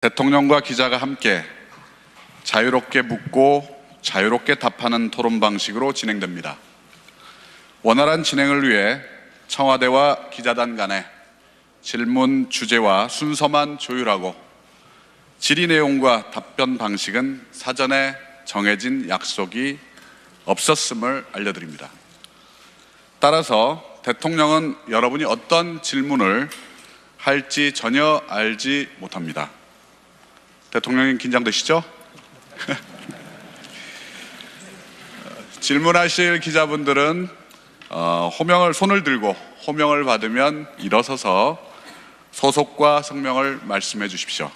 대통령과 기자가 함께 자유롭게 묻고 자유롭게 답하는 토론 방식으로 진행됩니다. 원활한 진행을 위해 청와대와 기자단 간에 질문 주제와 순서만 조율하고 질의 내용과 답변 방식은 사전에 정해진 약속이 없었음을 알려드립니다. 따라서 대통령은 여러분이 어떤 질문을 할지 전혀 알지 못합니다. 대통령님 긴장되시죠? 질문하실 기자분들은 손을 들고 호명을 받으면 일어서서 소속과 성명을 말씀해 주십시오.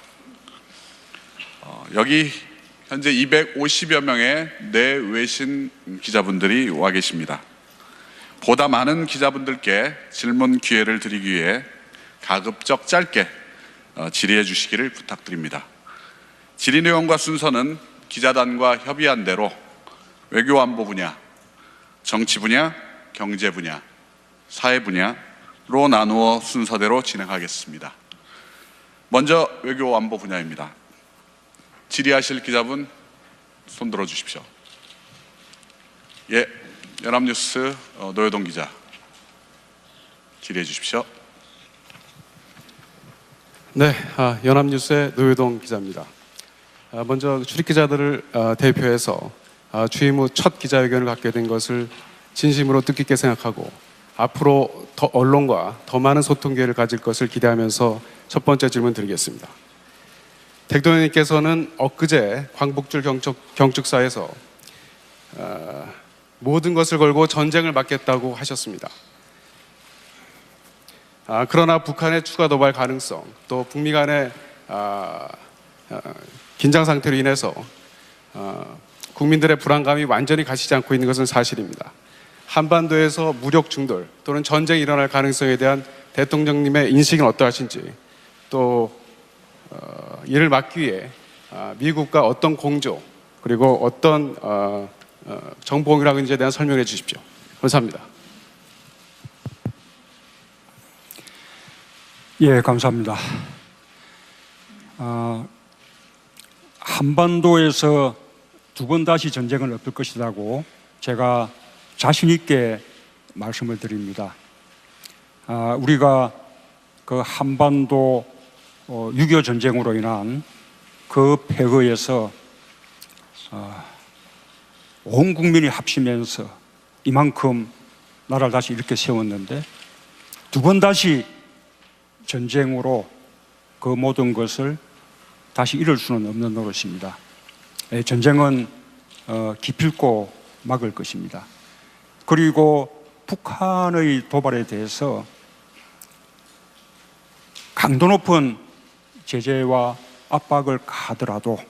여기 현재 250여 명의 내외신 기자분들이 와 계십니다. 보다 많은 기자분들께 질문 기회를 드리기 위해 가급적 짧게 질의해 주시기를 부탁드립니다. 질의 내용과 순서는 기자단과 협의한 대로 외교안보 분야, 정치 분야, 경제 분야, 사회 분야로 나누어 순서대로 진행하겠습니다. 먼저 외교안보 분야입니다. 질의하실 기자분 손 들어 주십시오. 예, 연합뉴스 노여동 기자 질의해 주십시오. 네, 연합뉴스의 노여동 기자입니다. 먼저 출입기자들을 대표해서 취임 후 첫 기자회견을 갖게 된 것을 진심으로 뜻깊게 생각하고 앞으로 더 언론과 더 많은 소통 기회를 가질 것을 기대하면서 첫 번째 질문 드리겠습니다. 대통령님께서는 엊그제 광복절 경축사에서 모든 것을 걸고 전쟁을 막겠다고 하셨습니다. 그러나 북한의 추가 도발 가능성, 또 북미 간의 긴장 상태로 인해서 국민들의 불안감이 완전히 가시지 않고 있는 것은 사실입니다. 한반도에서 무력 충돌 또는 전쟁이 일어날 가능성에 대한 대통령님의 인식은 어떠하신지, 또 이를 막기 위해 미국과 어떤 공조 그리고 어떤 정보 공유라는지에 대한 설명해 주십시오. 감사합니다. 예, 감사합니다. 한반도에서 두 번 다시 전쟁은 없을 것이라고 제가 자신 있게 말씀을 드립니다. 우리가 그 한반도 6.25 전쟁으로 인한 그 폐허에서 온 국민이 합치면서 이만큼 나라를 다시 이렇게 세웠는데 두 번 다시 전쟁으로 그 모든 것을 다시 이룰 수는 없는 노릇입니다. 전쟁은 기필코 막을 것입니다. 그리고 북한의 도발에 대해서 강도 높은 제재와 압박을 가하더라도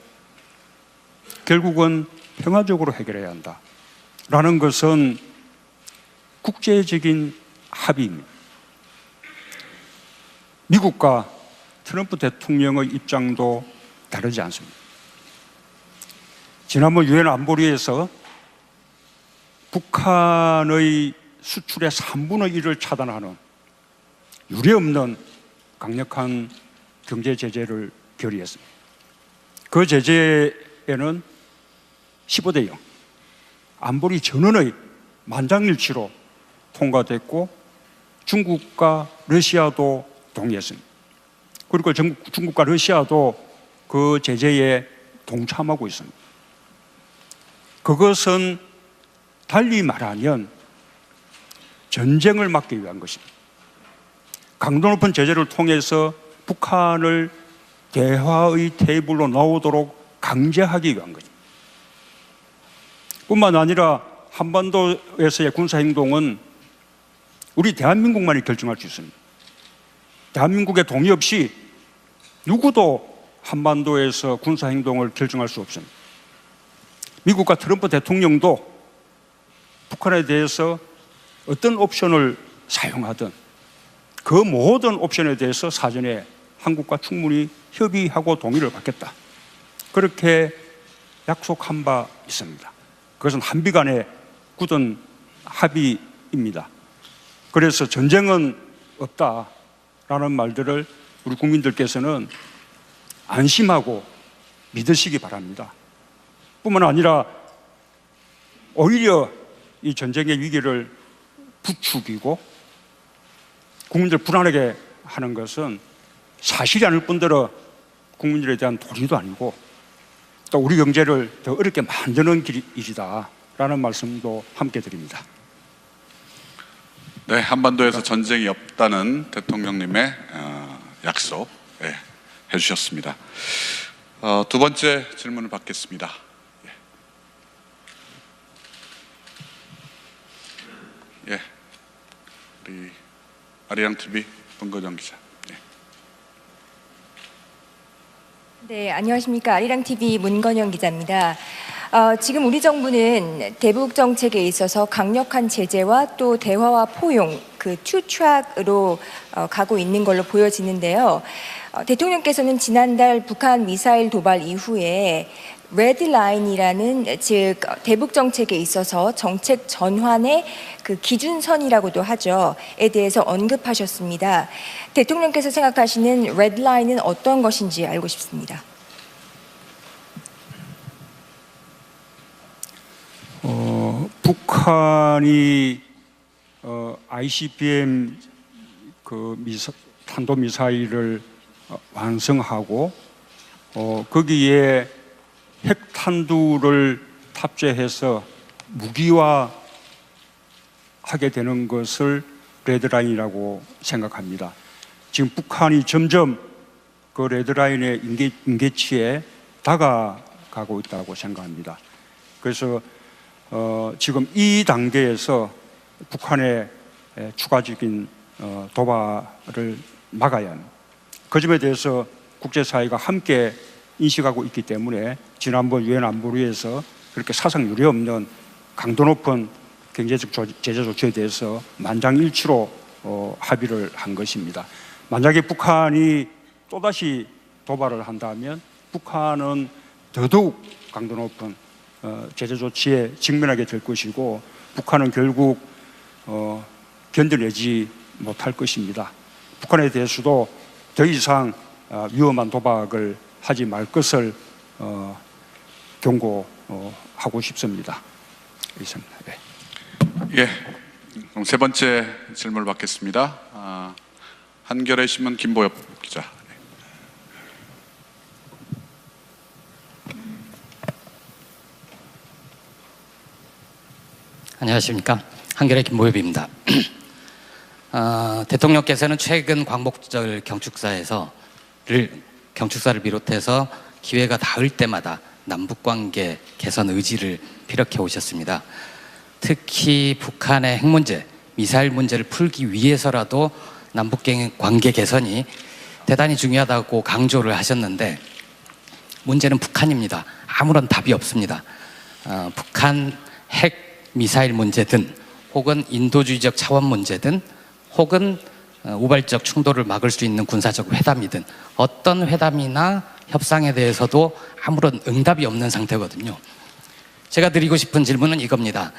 결국은 평화적으로 해결해야 한다라는 것은 국제적인 합의입니다. 미국과 트럼프 대통령의 입장도 다르지 않습니다. 지난번 유엔 안보리에서 북한의 수출의 3분의 1을 차단하는 유례없는 강력한 경제 제재를 결의했습니다. 그 제재에는 15대 0 안보리 전원의 만장일치로 통과됐고 중국과 러시아도 동의했습니다. 그리고 중국과 러시아도 그 제재에 동참하고 있습니다. 그것은 달리 말하면 전쟁을 막기 위한 것입니다. 강도 높은 제재를 통해서 북한을 대화의 테이블로 나오도록 강제하기 위한 것입니다. 뿐만 아니라 한반도에서의 군사행동은 우리 대한민국만이 결정할 수 있습니다. 대한민국의 동의 없이 누구도 한반도에서 군사행동을 결정할 수 없습니다. 미국과 트럼프 대통령도 북한에 대해서 어떤 옵션을 사용하든 그 모든 옵션에 대해서 사전에 한국과 충분히 협의하고 동의를 받겠다, 그렇게 약속한 바 있습니다. 그것은 한미 간의 굳은 합의입니다. 그래서 전쟁은 없다라는 말들을 우리 국민들께서는 안심하고 믿으시기 바랍니다. 뿐만 아니라 오히려 이 전쟁의 위기를 부추기고 국민들 불안하게 하는 것은 사실이 아닐 뿐더러 국민들에 대한 도리도 아니고 또 우리 경제를 더 어렵게 만드는 일이다라는 말씀도 함께 드립니다. 네, 한반도에서 전쟁이 없다는 대통령님의 약속 해주셨습니다. 두 번째 질문을 받겠습니다. 예, 우리 아리랑 TV 문건영 기자. 네, 안녕하십니까. 아리랑 TV 문건영 기자입니다. 지금 우리 정부는 대북 정책에 있어서 강력한 제재와 또 대화와 포용 그 투 트랙으로 가고 있는 걸로 보여지는데요. 대통령께서는 지난달 북한 미사일 도발 이후에 레드라인이라는 즉 대북 정책에 있어서 정책 전환의 그 기준선이라고도 하죠.에 대해서 언급하셨습니다. 대통령께서 생각하시는 레드라인은 어떤 것인지 알고 싶습니다. 북한이 ICBM 그 탄도 미사일을 완성하고 거기에 핵탄두를 탑재해서 무기화하게 되는 것을 레드라인이라고 생각합니다. 지금 북한이 점점 그 레드라인의 임계치에 다가가고 있다고 생각합니다. 그래서 지금 이 단계에서 북한의 추가적인 도발을 막아야 하는 그 점에 대해서 국제사회가 함께 인식하고 있기 때문에 지난번 유엔 안보리에서 그렇게 사상 유례 없는 강도 높은 경제적 제재 조치에 대해서 만장일치로 합의를 한 것입니다. 만약에 북한이 또다시 도발을 한다면 북한은 더더욱 강도 높은 제재 조치에 직면하게 될 것이고 북한은 결국 견뎌내지 못할 것입니다. 북한에 대해서도 더 이상 위험한 도박을 하지 말 것을 경고하고 싶습니다. 이상입니다. 네. 예, 그럼 세 번째 질문을 받겠습니다. 한겨레 신문 김보엽 기자. 안녕하십니까. 한겨레 김보엽입니다. 대통령께서는 최근 광복절 경축사를 비롯해서 기회가 닿을 때마다 남북관계 개선 의지를 피력해 오셨습니다. 특히 북한의 핵 문제, 미사일 문제를 풀기 위해서라도 남북관계 개선이 대단히 중요하다고 강조를 하셨는데 문제는 북한입니다. 아무런 답이 없습니다. 북한 핵 미사일 문제든 혹은 인도주의적 차원 문제든 혹은 우발적 충돌을 막을 수 있는 군사적 회담이든 어떤 회담이나 협상에 대해서도 아무런 응답이 없는 상태거든요. 제가 드리고 싶은 질문은 이겁니다.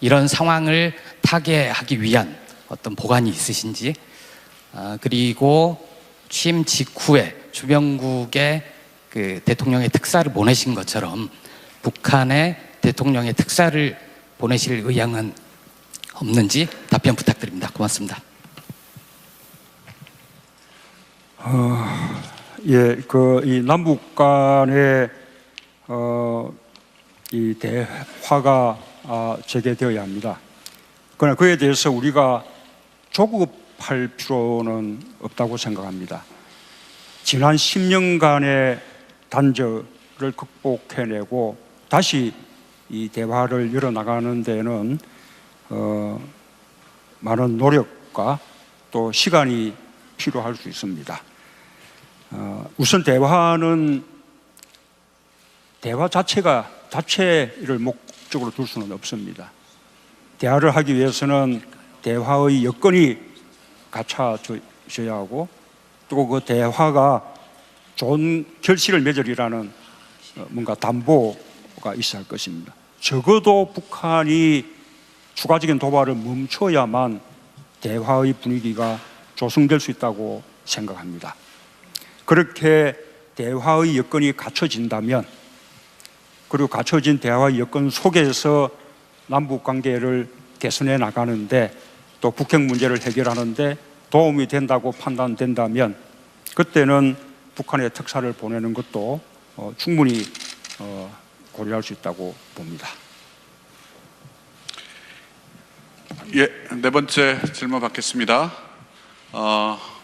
이런 상황을 타개하기 위한 어떤 보관이 있으신지, 그리고 취임 직후에 주변국에 대통령의 특사를 보내신 것처럼 북한에 대통령의 특사를 보내실 의향은 없는지 답변 부탁드립니다. 고맙습니다. 예, 이 남북 간의 이 대화가 재개되어야 합니다. 그러나 그에 대해서 우리가 조급할 필요는 없다고 생각합니다. 지난 10년간의 단절을 극복해내고 다시 이 대화를 열어나가는 데는 많은 노력과 또 시간이 필요할 수 있습니다. 우선 대화 자체를 목적으로 둘 수는 없습니다. 대화를 하기 위해서는 대화의 여건이 갖춰져야 하고 또 그 대화가 좋은 결실을 맺으리라는 뭔가 담보가 있어야 할 것입니다. 적어도 북한이 추가적인 도발을 멈춰야만 대화의 분위기가 조성될 수 있다고 생각합니다. 그렇게 대화의 여건이 갖춰진다면, 그리고 갖춰진 대화의 여건 속에서 남북 관계를 개선해 나가는데 또 북핵 문제를 해결하는데 도움이 된다고 판단된다면 그때는 북한에 특사를 보내는 것도 충분히 고려할 수 있다고 봅니다. 예, 네 번째 질문 받겠습니다.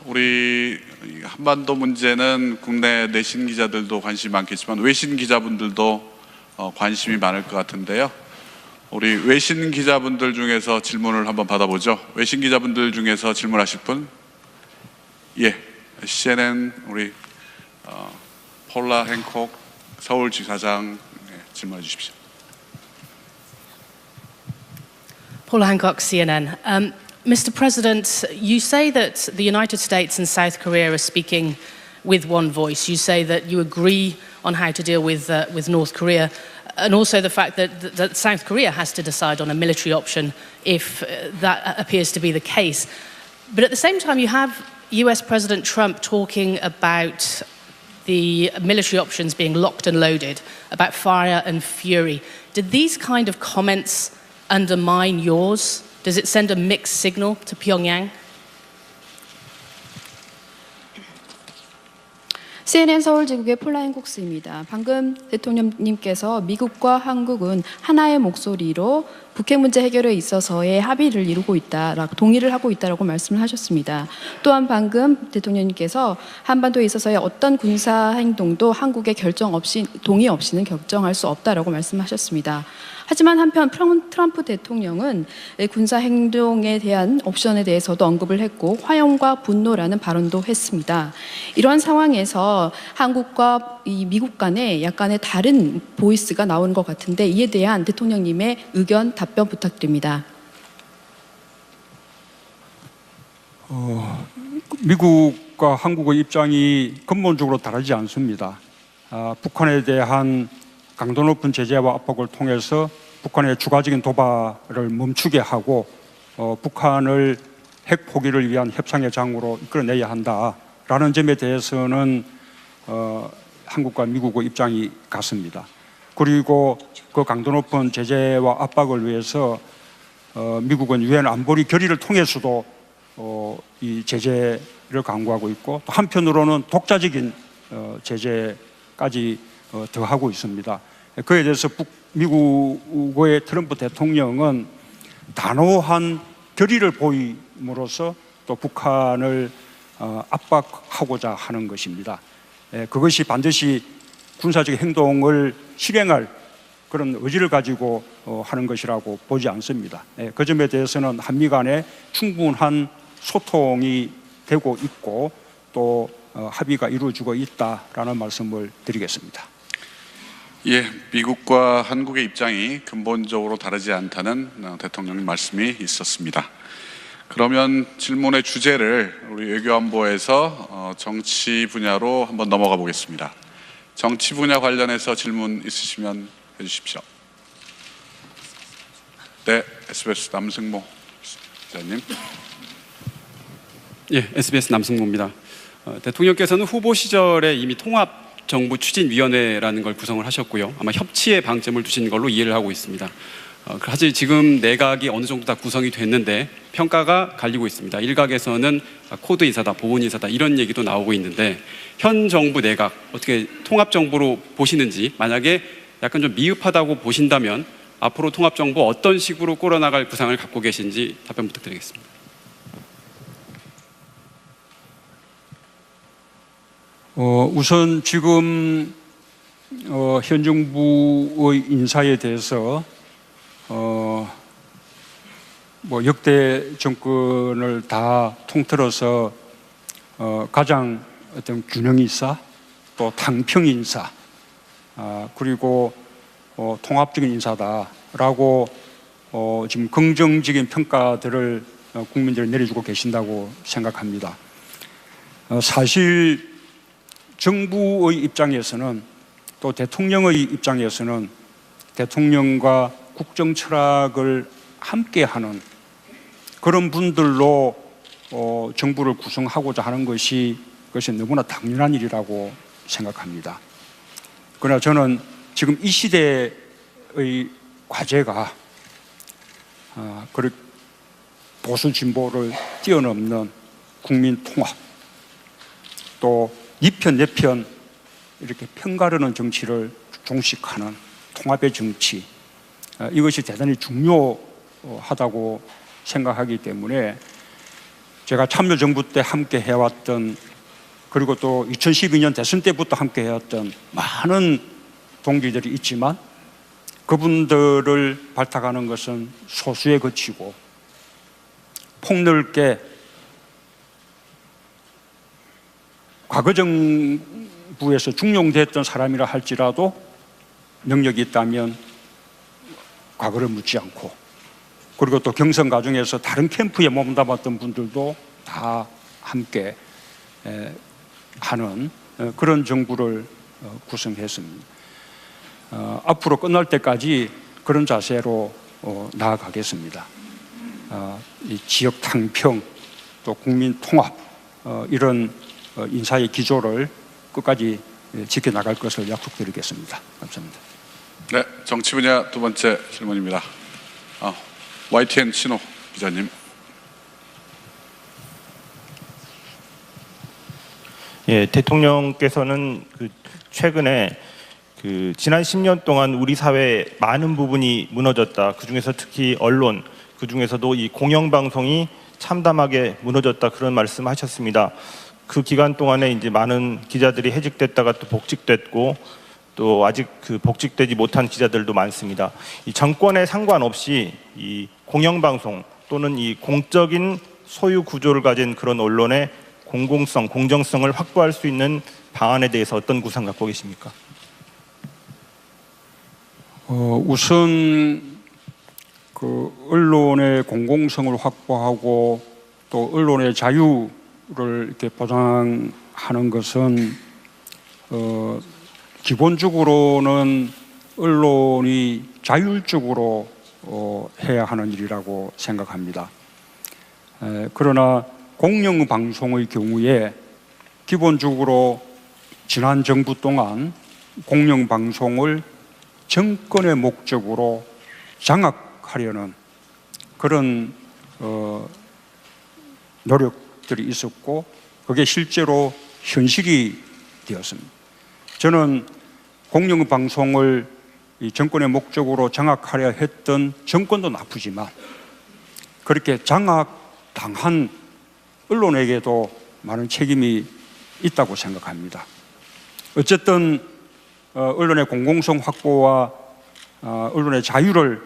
우리 한반도 문제는 국내 내신 기자들도 관심이 많겠지만 외신 기자분들도 관심이 많을 것 같은데요. 우리 외신 기자분들 중에서 질문을 한번 받아보죠. 외신 기자분들 중에서 질문하실 분? 예, CNN 우리 폴라 행콕 서울지사장 질문해 주십시오. Paula Hancock, CNN. Mr. President, you say that the United States and South Korea are speaking with one voice. You say that you agree on how to deal with North Korea, and also the fact that South Korea has to decide on a military option if that appears to be the case. But at the same time, you have US President Trump talking about the military options being locked and loaded, about fire and fury. Did these kind of comments undermine yours? Does it send a mixed signal to Pyongyang? CNN 서울지국의 폴라 행콕스입니다. 방금 대통령님께서 미국과 한국은 하나의 목소리로 북핵 문제 해결에 있어서의 합의를 이루고 있다라고 동의를 하고 있다라고 말씀을 하셨습니다. 또한 방금 대통령님께서 한반도에 있어서의 어떤 군사 행동도 한국의 결정 없이 동의 없이는 결정할 수 없다라고 말씀하셨습니다. 하지만 한편 트럼프 대통령은 군사 행동에 대한 옵션에 대해서도 언급을 했고 화염과 분노라는 발언도 했습니다. 이러한 상황에서 한국과 이 미국 간에 약간의 다른 보이스가 나오는 것 같은데 이에 대한 대통령님의 의견 답변 부탁드립니다. 미국과 한국의 입장이 근본적으로 다르지 않습니다. 북한에 대한 강도 높은 제재와 압박을 통해서 북한의 추가적인 도발을 멈추게 하고 북한을 핵 포기를 위한 협상의 장으로 이끌어내야 한다라는 점에 대해서는 한국과 미국의 입장이 같습니다. 그리고 그 강도 높은 제재와 압박을 위해서 미국은 유엔 안보리 결의를 통해서도 이 제재를 강구하고 있고 또 한편으로는 독자적인 제재까지 더하고 있습니다. 그에 대해서 미국의 트럼프 대통령은 단호한 결의를 보임으로써 또 북한을 압박하고자 하는 것입니다. 그것이 반드시 군사적 행동을 실행할 그런 의지를 가지고 하는 것이라고 보지 않습니다. 그 점에 대해서는 한미 간에 충분한 소통이 되고 있고 또 합의가 이루어지고 있다라는 말씀을 드리겠습니다. 예, 미국과 한국의 입장이 근본적으로 다르지 않다는 대통령님 말씀이 있었습니다. 그러면 질문의 주제를 우리 외교안보에서 정치 분야로 한번 넘어가 보겠습니다. 정치 분야 관련해서 질문 있으시면 해주십시오. 네, SBS 남승모 기자님. 예, SBS 남승모입니다. 대통령께서는 후보 시절에 이미 통합정부추진위원회라는 걸 구성을 하셨고요. 아마 협치에 방점을 두신 걸로 이해를 하고 있습니다. 사실 지금 내각이 어느 정도 다 구성이 됐는데 평가가 갈리고 있습니다. 일각에서는 코드 인사다, 보훈 인사다 이런 얘기도 나오고 있는데 현 정부 내각 어떻게 통합정부로 보시는지, 만약에 약간 좀 미흡하다고 보신다면 앞으로 통합정부 어떤 식으로 꾸려나갈 구상을 갖고 계신지 답변 부탁드리겠습니다. 우선 지금 현 정부의 인사에 대해서 뭐 역대 정권을 다 통틀어서 가장 어떤 균형 인사, 또 당평 인사, 그리고 통합적인 인사다라고 지금 긍정적인 평가들을 국민들이 내려주고 계신다고 생각합니다. 사실 정부의 입장에서는 또 대통령의 입장에서는 대통령과 국정 철학을 함께하는 그런 분들로 정부를 구성하고자 하는 것이 것이 너무나 당연한 일이라고 생각합니다. 그러나 저는 지금 이 시대의 과제가 보수 진보를 뛰어넘는 국민 통합, 또 네 편 내 편 이렇게 편가르는 정치를 종식하는 통합의 정치, 이것이 대단히 중요하다고 생각하기 때문에 제가 참여정부 때 함께 해왔던, 그리고 또 2012년 대선 때부터 함께 해왔던 많은 동지들이 있지만 그분들을 발탁하는 것은 소수에 그치고 폭넓게 과거 정부에서 중용됐던 사람이라 할지라도 능력이 있다면 과거를 묻지 않고, 그리고 또 경선 과정에서 다른 캠프에 몸담았던 분들도 다 함께 하는 그런 정부를 구성했습니다. 앞으로 끝날 때까지 그런 자세로 나아가겠습니다. 이 지역 탕평, 또 국민 통합, 이런 인사의 기조를 끝까지 지켜나갈 것을 약속드리겠습니다. 감사합니다. 네, 정치 분야 두 번째 질문입니다. YTN 신호 기자님. 예, 대통령께서는 최근에 지난 10년 동안 우리 사회의 많은 부분이 무너졌다. 그 중에서 특히 언론, 그 중에서도 이 공영방송이 참담하게 무너졌다, 그런 말씀하셨습니다. 그 기간 동안에 이제 많은 기자들이 해직됐다가 또 복직됐고, 또 아직 복직되지 못한 기자들도 많습니다. 이 정권에 상관없이 이 공영방송 또는 이 공적인 소유 구조를 가진 그런 언론의 공공성, 공정성을 확보할 수 있는 방안에 대해서 어떤 구상 갖고 계십니까? 우선 언론의 공공성을 확보하고 또 언론의 자유를 이렇게 보장하는 것은 기본적으로는 언론이 자율적으로 해야 하는 일이라고 생각합니다. 그러나 공영방송의 경우에 기본적으로 지난 정부 동안 공영방송을 정권의 목적으로 장악하려는 그런 노력들이 있었고, 그게 실제로 현실이 되었습니다. 저는 공영방송을 이 정권의 목적으로 장악하려 했던 정권도 나쁘지만 그렇게 장악당한 언론에게도 많은 책임이 있다고 생각합니다. 어쨌든 언론의 공공성 확보와 언론의 자유를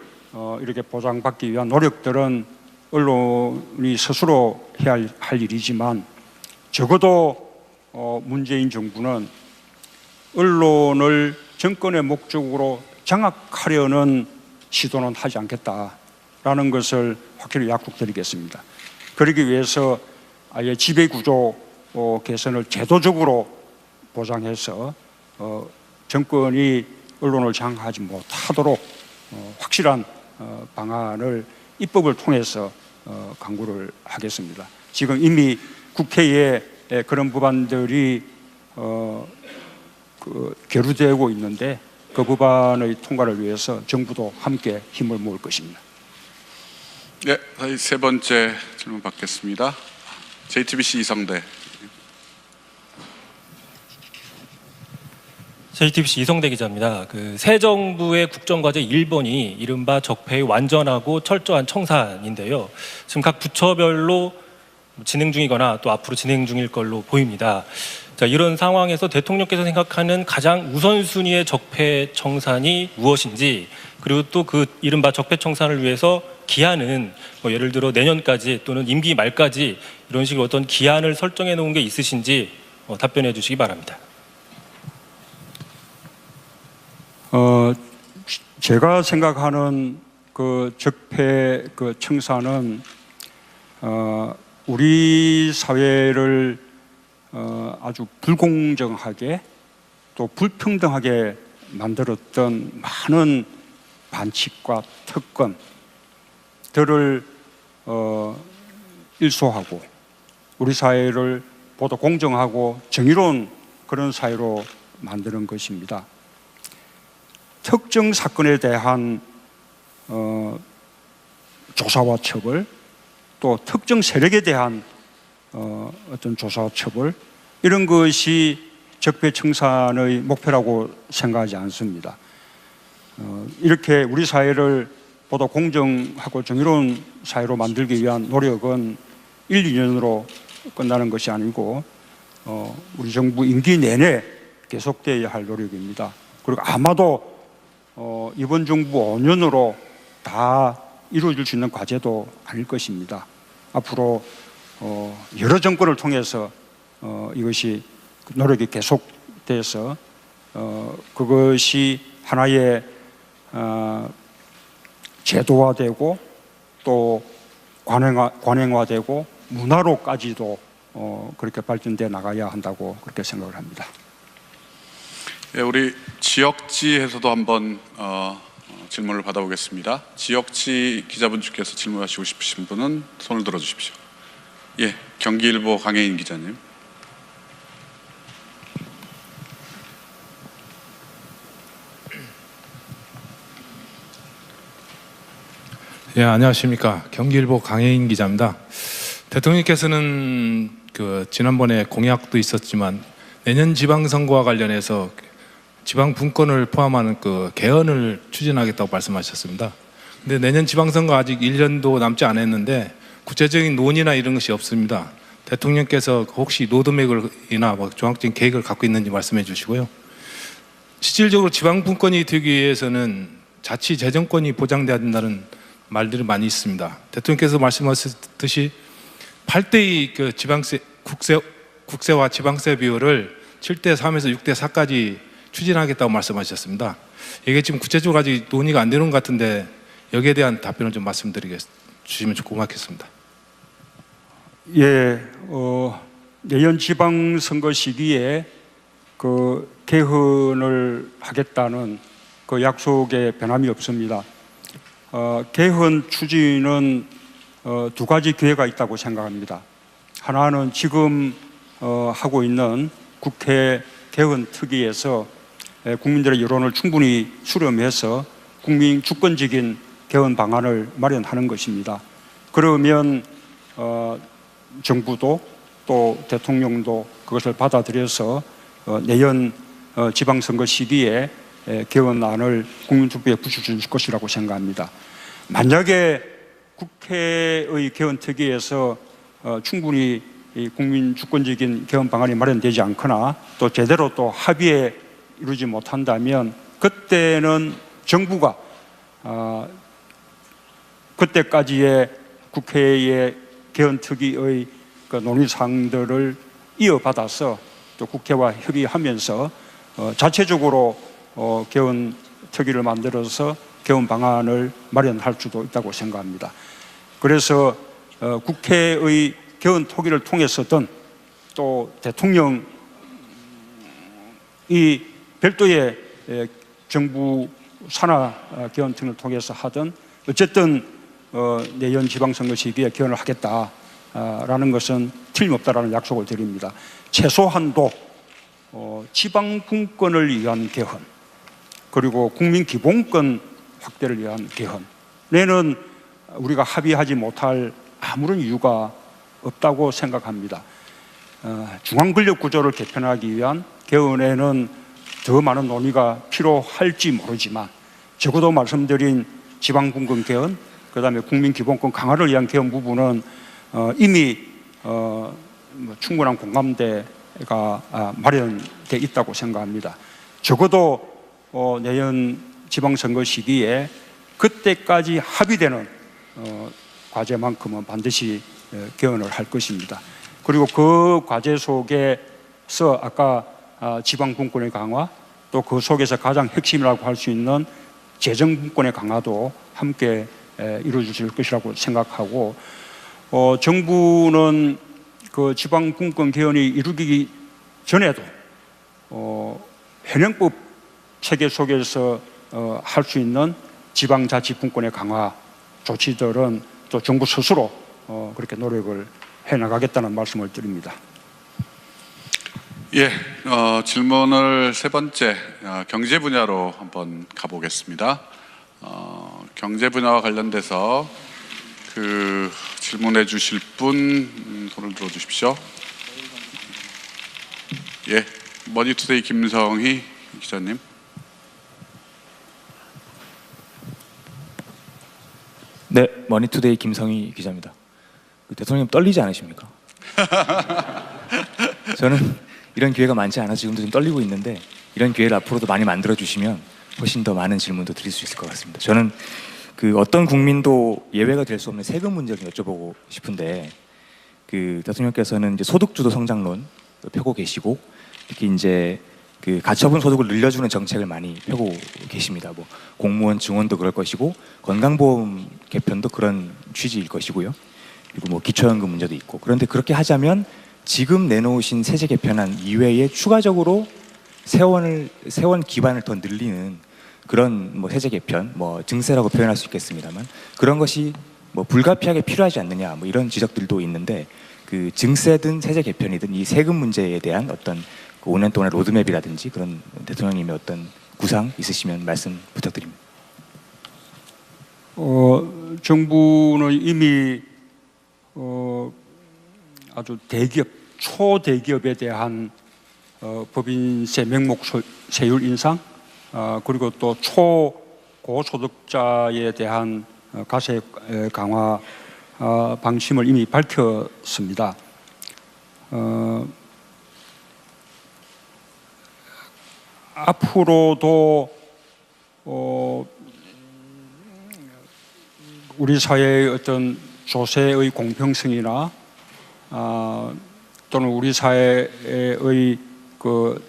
이렇게 보장받기 위한 노력들은 언론이 스스로 해야 할 일이지만, 적어도 문재인 정부는 언론을 정권의 목적으로 장악하려는 시도는 하지 않겠다라는 것을 확실히 약속드리겠습니다. 그러기 위해서 아예 지배구조 개선을 제도적으로 보장해서 정권이 언론을 장악하지 못하도록 확실한 방안을 입법을 통해서 강구를 하겠습니다. 지금 이미 국회에 그런 법안들이 계류되고 있는데 그 법안의 통과를 위해서 정부도 함께 힘을 모을 것입니다. 네, 세 번째 질문 받겠습니다. JTBC 이성대. JTBC 이성대 기자입니다. 새 정부의 국정과제 1번이 이른바 적폐의 완전하고 철저한 청산인데요. 지금 각 부처별로 진행 중이거나 또 앞으로 진행 중일 걸로 보입니다. 자, 이런 상황에서 대통령께서 생각하는 가장 우선순위의 적폐 청산이 무엇인지, 그리고 또 그 이른바 적폐 청산을 위해서 기한은 예를 들어 내년까지 또는 임기 말까지 이런 식으로 어떤 기한을 설정해 놓은 게 있으신지 답변해 주시기 바랍니다. 제가 생각하는 그 적폐 청산은 우리 사회를 아주 불공정하게 또 불평등하게 만들었던 많은 반칙과 특권들을 일소하고 우리 사회를 보다 공정하고 정의로운 그런 사회로 만드는 것입니다. 특정 사건에 대한 조사와 처벌, 또 특정 세력에 대한 어떤 조사와 처벌, 이런 것이 적폐청산의 목표라고 생각하지 않습니다. 이렇게 우리 사회를 보다 공정하고 정의로운 사회로 만들기 위한 노력은 1, 2년으로 끝나는 것이 아니고 우리 정부 임기 내내 계속되어야 할 노력입니다. 그리고 아마도 이번 정부 5년으로 다 이루어질 수 있는 과제도 아닐 것입니다. 앞으로 여러 정권을 통해서 이것이 노력이 계속돼서 그것이 하나의 제도화되고 또 관행화되고 문화로까지도 그렇게 발전돼 나가야 한다고 그렇게 생각을 합니다. 예, 우리 지역지에서도 한번 질문을 받아보겠습니다. 지역지 기자분께서 질문하시고 싶으신 분은 손을 들어주십시오. 예, 경기일보 강혜인 기자님. 예, 안녕하십니까. 경기일보 강혜인 기자입니다. 대통령께서는 지난번에 공약도 있었지만 내년 지방선거와 관련해서 지방 분권을 포함하는 개헌을 추진하겠다고 말씀하셨습니다. 근데 내년 지방선거 아직 1년도 남지 않았는데 구체적인 논의나 이런 것이 없습니다. 대통령께서 혹시 로드맵이나 종합적인 계획을 갖고 있는지 말씀해 주시고요. 실질적으로 지방 분권이 되기 위해서는 자치 재정권이 보장돼야 된다는 말들이 많이 있습니다. 대통령께서 말씀하셨듯이 8대2 지방세 국세와 지방세 비율을 7대3에서 6대4까지 추진하겠다고 말씀하셨습니다. 이게 지금 구체적으로 아직 논의가 안 되는 것 같은데 여기에 대한 답변을 좀 주시면 고맙겠습니다. 예, 내년 지방선거 시기에 개헌을 하겠다는 그 약속에 변함이 없습니다. 개헌 추진은 두 가지 기회가 있다고 생각합니다. 하나는 지금 하고 있는 국회 개헌 특위에서 국민들의 여론을 충분히 수렴해서 국민 주권적인 개헌 방안을 마련하는 것입니다. 그러면 정부도 또 대통령도 그것을 받아들여서 내년 지방선거 시기에 개헌안을 국민투표에 붙여줄 것이라고 생각합니다. 만약에 국회의 개헌특위에서 충분히 국민 주권적인 개헌 방안이 마련되지 않거나 또 제대로 또 합의에 이루지 못한다면 그때는 정부가 그때까지의 국회의 개헌특위의 논의사항들을 이어받아서 또 국회와 협의하면서 자체적으로 개헌특위를 만들어서 개헌 방안을 마련할 수도 있다고 생각합니다. 그래서 국회의 개헌특위를 통해서든 또 대통령이 별도의 정부 산하 개헌특위를 통해서 하든 어쨌든 내년 지방선거 시기에 개헌을 하겠다라는 것은 틀림없다라는 약속을 드립니다. 최소한도 지방분권을 위한 개헌 그리고 국민기본권 확대를 위한 개헌에는 우리가 합의하지 못할 아무런 이유가 없다고 생각합니다. 중앙권력 구조를 개편하기 위한 개헌에는 더 많은 논의가 필요할지 모르지만 적어도 말씀드린 지방분권 개헌, 그 다음에 국민기본권 강화를 위한 개헌 부분은 이미 충분한 공감대가 마련돼 있다고 생각합니다. 적어도 내년 지방선거 시기에 그때까지 합의되는 과제만큼은 반드시 개헌을 할 것입니다. 그리고 그 과제 속에서 아까 지방분권의 강화 또 그 속에서 가장 핵심이라고 할 수 있는 재정분권의 강화도 함께 이루어질 것이라고 생각하고 정부는 그 지방분권 개헌이 이루어지기 전에도 현행법 체계 속에서 할 수 있는 지방자치분권의 강화 조치들은 또 정부 스스로 그렇게 노력을 해나가겠다는 말씀을 드립니다. 예, 질문을 세 번째 경제 분야로 한번 가보겠습니다. 경제 분야와 관련돼서 그 질문해 주실 분 손을 들어 주십시오. 예, 머니투데이 김성희 기자님. 네, 머니투데이 김성희 기자입니다. 대통령님 떨리지 않으십니까? 저는 이런 기회가 많지 않아서 지금도 좀 떨리고 있는데 이런 기회를 앞으로도 많이 만들어 주시면 훨씬 더 많은 질문도 드릴 수 있을 것 같습니다. 저는 그 어떤 국민도 예외가 될 수 없는 세금 문제를 여쭤보고 싶은데 그 대통령께서는 이제 소득주도 성장론 펴고 계시고 특히 이제 그 가처분 소득을 늘려주는 정책을 많이 펴고 계십니다. 뭐 공무원 증원도 그럴 것이고 건강보험 개편도 그런 취지일 것이고요. 그리고 뭐 기초연금 문제도 있고 그런데 그렇게 하자면 지금 내놓으신 세제 개편안 이외에 추가적으로 세원 기반을 더 늘리는 그런 뭐 세제 개편, 뭐 증세라고 표현할 수 있겠습니다만 그런 것이 뭐 불가피하게 필요하지 않느냐 뭐 이런 지적들도 있는데 그 증세든 세제 개편이든 이 세금 문제에 대한 어떤 그 5년 동안의 로드맵이라든지 그런 대통령님의 어떤 구상 있으시면 말씀 부탁드립니다. 정부는 이미 아주 대기업, 초대기업에 대한 법인세 명목세율 인상, 그리고 또 초고소득자에 대한 과세 강화 방침을 이미 밝혔습니다. 앞으로도 우리 사회의 어떤 조세의 공평성이나 또는 우리 사회의 그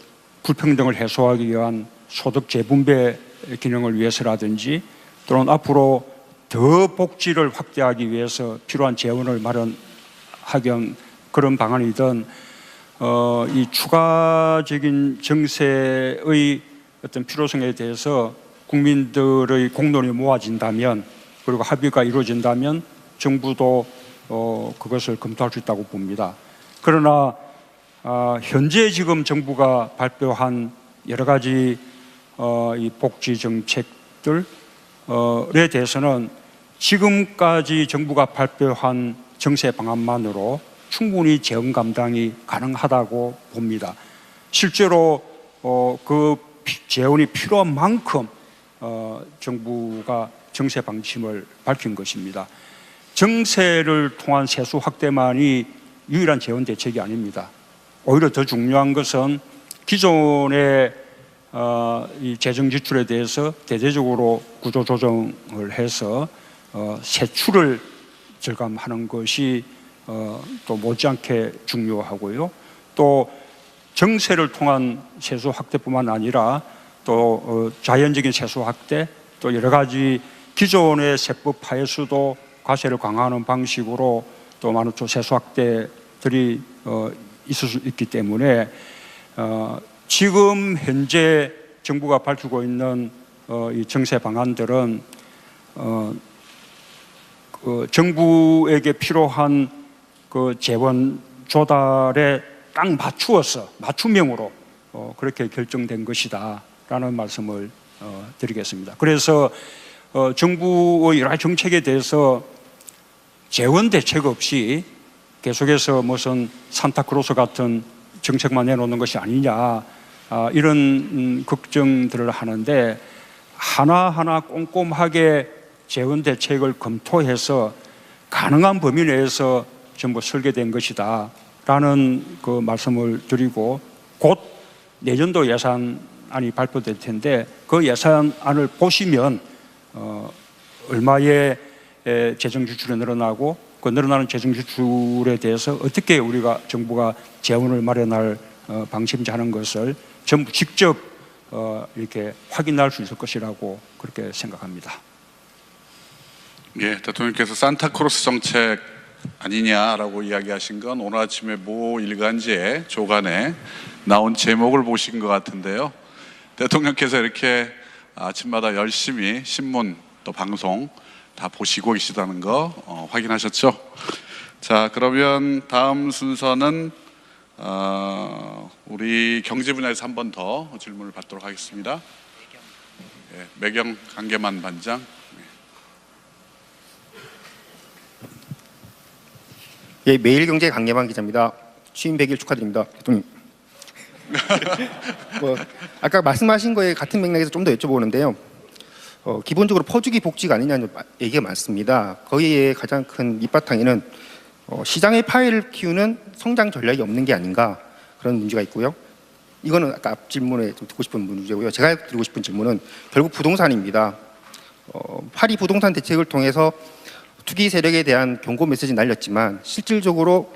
불평등을 해소하기 위한 소득 재분배 기능을 위해서라든지 또는 앞으로 더 복지를 확대하기 위해서 필요한 재원을 마련하기 위한 그런 방안이든 이 추가적인 정세의 어떤 필요성에 대해서 국민들의 공론이 모아진다면 그리고 합의가 이루어진다면 정부도 그것을 검토할 수 있다고 봅니다. 그러나 현재 지금 정부가 발표한 여러 가지 이 복지 정책들에 대해서는 지금까지 정부가 발표한 정세 방안만으로 충분히 재원 감당이 가능하다고 봅니다. 실제로 그 재원이 필요한 만큼 정부가 정세 방침을 밝힌 것입니다. 정세를 통한 세수 확대만이 유일한 재원 대책이 아닙니다. 오히려 더 중요한 것은 기존의 이 재정 지출에 대해서 대대적으로 구조 조정을 해서 세출을 절감하는 것이 또 못지않게 중요하고요. 또 정세를 통한 세수 확대뿐만 아니라 또 자연적인 세수 확대, 또 여러 가지 기존의 세법 하에서도 과세를 강화하는 방식으로 또 많은 또 세수 확대들이 있을 수 있기 때문에 지금 현재 정부가 밝히고 있는 이 정세 방안들은 그 정부에게 필요한 그 재원 조달에 딱 맞추어서 맞춤형으로 그렇게 결정된 것이다라는 말씀을 드리겠습니다. 그래서 정부의 여러 정책에 대해서 재원 대책 없이 계속해서 무슨 산타크로스 같은 정책만 내놓는 것이 아니냐 이런 걱정들을 하는데 하나하나 꼼꼼하게 재원 대책을 검토해서 가능한 범위 내에서 전부 설계된 것이다 라는 그 말씀을 드리고 곧 내년도 예산안이 발표될 텐데 그 예산안을 보시면 얼마의 재정 지출이 늘어나고 그 늘어나는 재정 지출에 대해서 어떻게 우리가 정부가 재원을 마련할 방침인지 하는 것을 전부 직접 이렇게 확인할 수 있을 것이라고 그렇게 생각합니다. 예, 대통령께서 산타크로스 정책 아니냐라고 이야기하신 건 오늘 아침에 모 일간지에 조간에 나온 제목을 보신 것 같은데요. 대통령께서 이렇게 아침마다 열심히 신문 또 방송 다 보시고 계시다는 거 확인하셨죠? 자, 그러면 다음 순서는 우리 경제 분야에서 한 번 더 질문을 받도록 하겠습니다. 매경 강계만 반장. 예, 매일경제 강계만 기자입니다. 취임 100일 축하드립니다, 대통령. 아까 말씀하신 거에 같은 맥락에서 좀 더 여쭤보는데요. 기본적으로 퍼주기 복지가 아니냐는 얘기가 많습니다. 거기에 가장 큰 밑바탕에는 시장의 파이를 키우는 성장 전략이 없는 게 아닌가 그런 문제가 있고요. 이거는 아까 앞 질문에 좀 듣고 싶은 문제고요. 제가 드리고 싶은 질문은 결국 부동산입니다. 파리 부동산 대책을 통해서 투기 세력에 대한 경고 메시지 날렸지만 실질적으로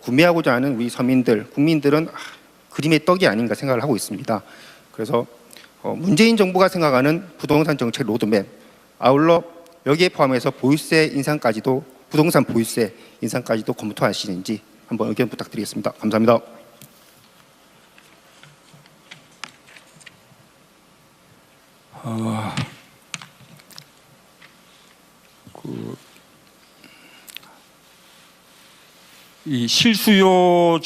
구매하고자 하는 우리 서민들, 국민들은 그림의 떡이 아닌가 생각을 하고 있습니다. 그래서 문재인 정부가 생각하는 부동산 정책 로드맵, 아울러 여기에 포함해서 보유세 인상까지도, 부동산 보유세 인상까지도 검토하시는지 한번 의견 부탁드리겠습니다. 감사합니다. 이 실수요자들이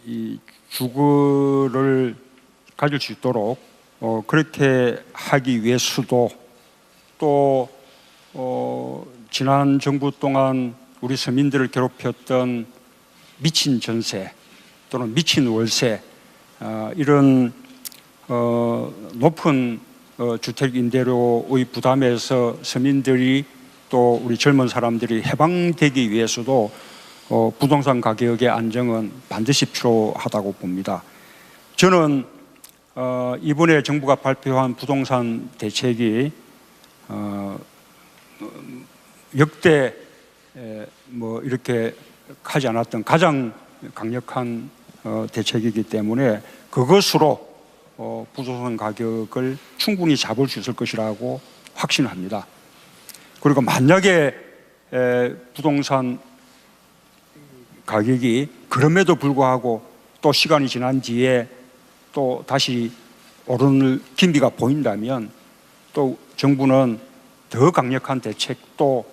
이 주거를 가질 수 있도록 그렇게 하기 위해서도 또 지난 정부 동안 우리 서민들을 괴롭혔던 미친 전세 또는 미친 월세 이런 높은 주택 임대료의 부담에서 서민들이 또 우리 젊은 사람들이 해방되기 위해서도 부동산 가격의 안정은 반드시 필요하다고 봅니다. 저는 이번에 정부가 발표한 부동산 대책이 역대 뭐 이렇게 하지 않았던 가장 강력한 대책이기 때문에 그것으로 부동산 가격을 충분히 잡을 수 있을 것이라고 확신합니다. 그리고 만약에 부동산 가격이 그럼에도 불구하고 또 시간이 지난 뒤에 또 다시 오르는 기미가 보인다면 또 정부는 더 강력한 대책도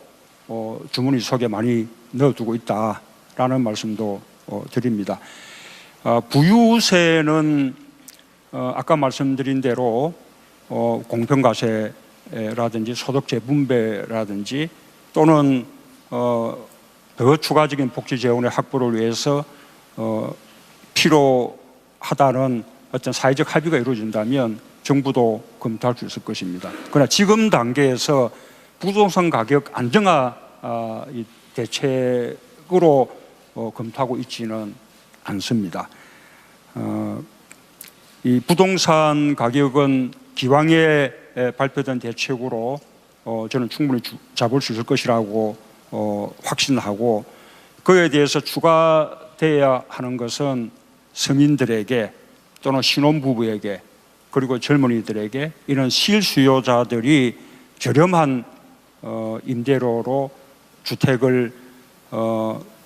주머니 속에 많이 넣어두고 있다라는 말씀도 드립니다. 부유세는 아까 말씀드린 대로 공평과세라든지 소득 재분배라든지 또는 더 추가적인 복지 재원의 확보를 위해서 필요하다는 어떤 사회적 합의가 이루어진다면 정부도 검토할 수 있을 것입니다. 그러나 지금 단계에서 부동산 가격 안정화 대책으로 검토하고 있지는 않습니다. 이 부동산 가격은 기왕에 발표된 대책으로 저는 충분히 잡을 수 있을 것이라고 확신하고 그에 대해서 추가되어야 하는 것은 서민들에게 또는 신혼부부에게 그리고 젊은이들에게 이런 실수요자들이 저렴한 임대료로 주택을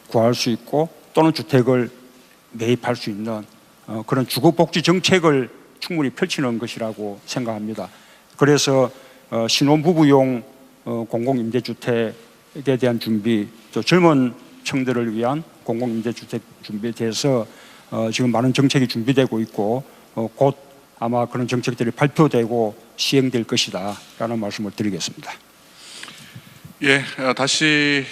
구할 수 있고 또는 주택을 매입할 수 있는 그런 주거복지 정책을 충분히 펼치는 것이라고 생각합니다. 그래서 신혼부부용 공공임대주택에 대한 준비, 또 젊은 층들을 위한 공공임대주택 준비에 대해서 지금 많은 정책이 준비되고 있고 곧 아마 그런 정책들이 발표되고 시행될 것이다 라는 말씀을 드리겠습니다. 예, 다시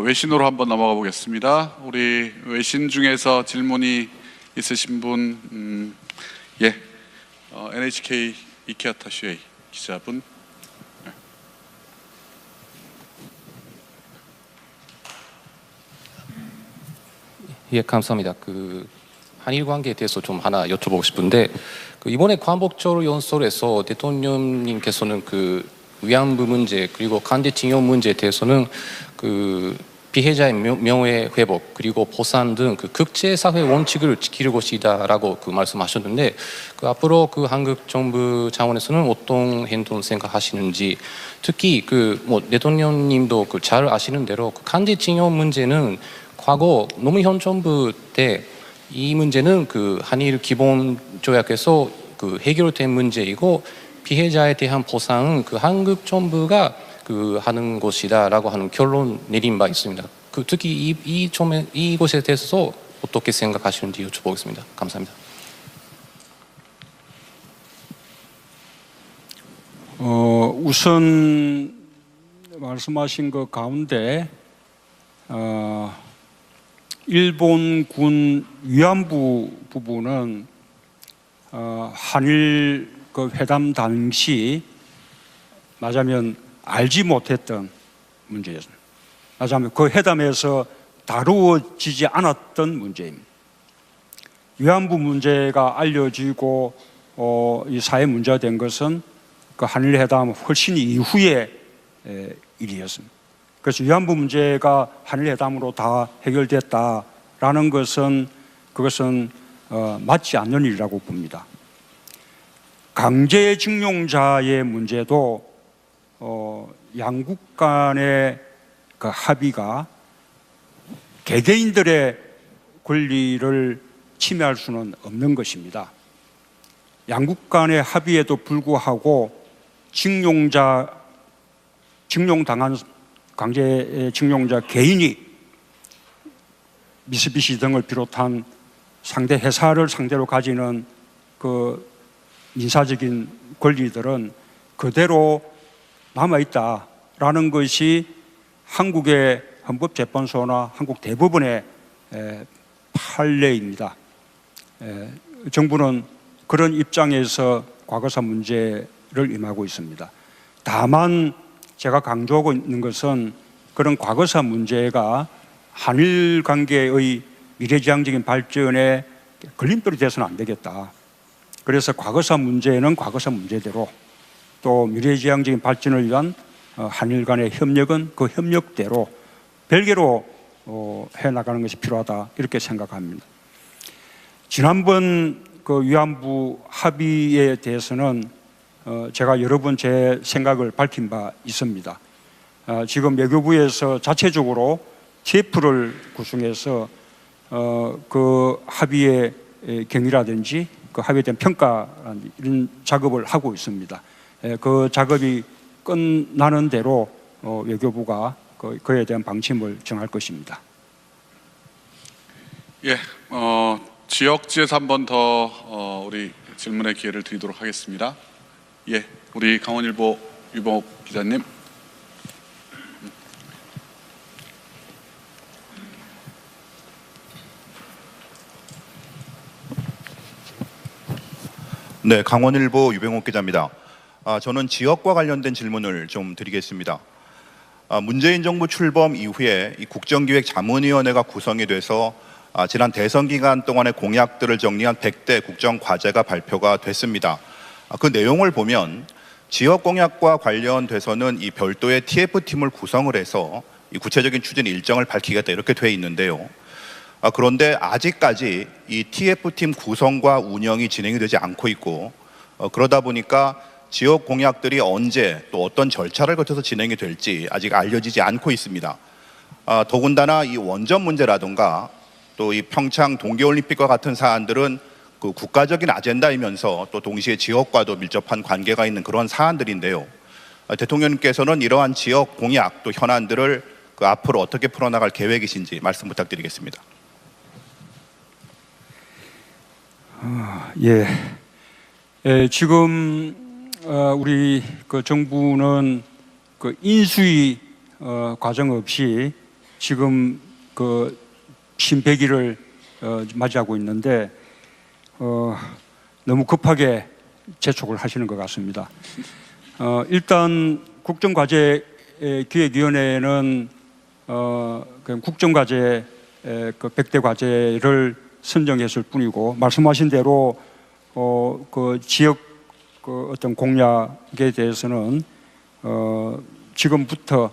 외신으로 한번 넘어가 보겠습니다. 우리 외신 중에서 질문이 있으신 분, NHK 이케아타 슈에이 기자분. 예, 감사합니다. 한일 관계에 대해서 좀 하나 여쭤보고 싶은데 이번에 광복절 연설에서 대통령님께서는 위안부 문제 그리고 강제징용 문제에 대해서는 피해자의 명예 회복 그리고 보상 등 국제사회 원칙을 지킬 것이다라고 말씀하셨는데 앞으로 한국 정부 차원에서는 어떤 행동 생각하시는지 특히 대통령님도 잘 아시는 대로 강제징용 문제는 과거 노무현 정부 때 이 문제는 한일 기본 조약에서 해결된 문제이고 피해자에 대한 보상은 한국 정부가 하는 것이다라고 하는 결론 내린 바 있습니다. 그 특히 이곳에 대해서 어떻게 생각하시는지 여쭤보겠습니다. 감사합니다. 우선 말씀하신 것 가운데 일본군 위안부 부분은 한일 그 회담 당시 말하자면 알지 못했던 문제였습니다. 말하자면 그 회담에서 다루어지지 않았던 문제입니다. 위안부 문제가 알려지고 이 사회 문제가 된 것은 그 한일 회담 훨씬 이후의 일이었습니다. 그래서 위안부 문제가 한일 회담으로 다 해결됐다라는 것은 그것은 맞지 않는 일이라고 봅니다. 강제징용자의 문제도 양국 간의 그 합의가 개개인들의 권리를 침해할 수는 없는 것입니다. 양국 간의 합의에도 불구하고 징용당한 강제징용자 개인이 미쓰비시 등을 비롯한 상대 회사를 상대로 가지는 그 민사적인 권리들은 그대로 남아있다라는 것이 한국의 헌법재판소나 한국 대법원의 판례입니다. 정부는 그런 입장에서 과거사 문제를 임하고 있습니다. 다만 제가 강조하고 있는 것은 그런 과거사 문제가 한일 관계의 미래지향적인 발전에 걸림돌이 돼서는 안 되겠다. 그래서 과거사 문제는 과거사 문제대로 또 미래지향적인 발전을 위한 한일 간의 협력은 그 협력대로 별개로 해나가는 것이 필요하다 이렇게 생각합니다. 지난번 그 위안부 합의에 대해서는 제가 여러 번 제 생각을 밝힌 바 있습니다. 지금 외교부에서 자체적으로 TF를 구성해서 그 합의의 경위라든지 그 합의에 대한 평가 이런 작업을 하고 있습니다. 그 작업이 끝나는 대로 외교부가 그에 대한 방침을 정할 것입니다. 예, 지역지에서 한 번 더 우리 질문의 기회를 드리도록 하겠습니다. 예, 우리 강원일보 유봉옥 기자님. 네, 강원일보 유병옥 기자입니다. 저는 지역과 관련된 질문을 좀 드리겠습니다. 문재인 정부 출범 이후에 이 국정기획자문위원회가 구성이 돼서 지난 대선 기간 동안의 공약들을 정리한 100대 국정과제가 발표가 됐습니다. 그 내용을 보면 지역 공약과 관련돼서는 이 별도의 TF팀을 구성을 해서 이 구체적인 추진 일정을 밝히겠다 이렇게 돼 있는데요. 그런데 아직까지 이 TF팀 구성과 운영이 진행이 되지 않고 있고 그러다 보니까 지역 공약들이 언제 또 어떤 절차를 거쳐서 진행이 될지 아직 알려지지 않고 있습니다. 더군다나 이 원전 문제라든가 또 이 평창 동계올림픽과 같은 사안들은 그 국가적인 아젠다이면서 또 동시에 지역과도 밀접한 관계가 있는 그런 사안들인데요. 대통령님께서는 이러한 지역 공약 또 현안들을 그 앞으로 어떻게 풀어나갈 계획이신지 말씀 부탁드리겠습니다. 지금 우리 그 정부는 그 인수위 과정 없이 지금 그 신백기를 맞이하고 있는데 너무 급하게 재촉을 하시는 것 같습니다. 일단 국정과제 기획위원회는 국정과제 그 100대 과제를 선정했을 뿐이고 말씀하신 대로 그 지역 그 어떤 공약에 대해서는 지금부터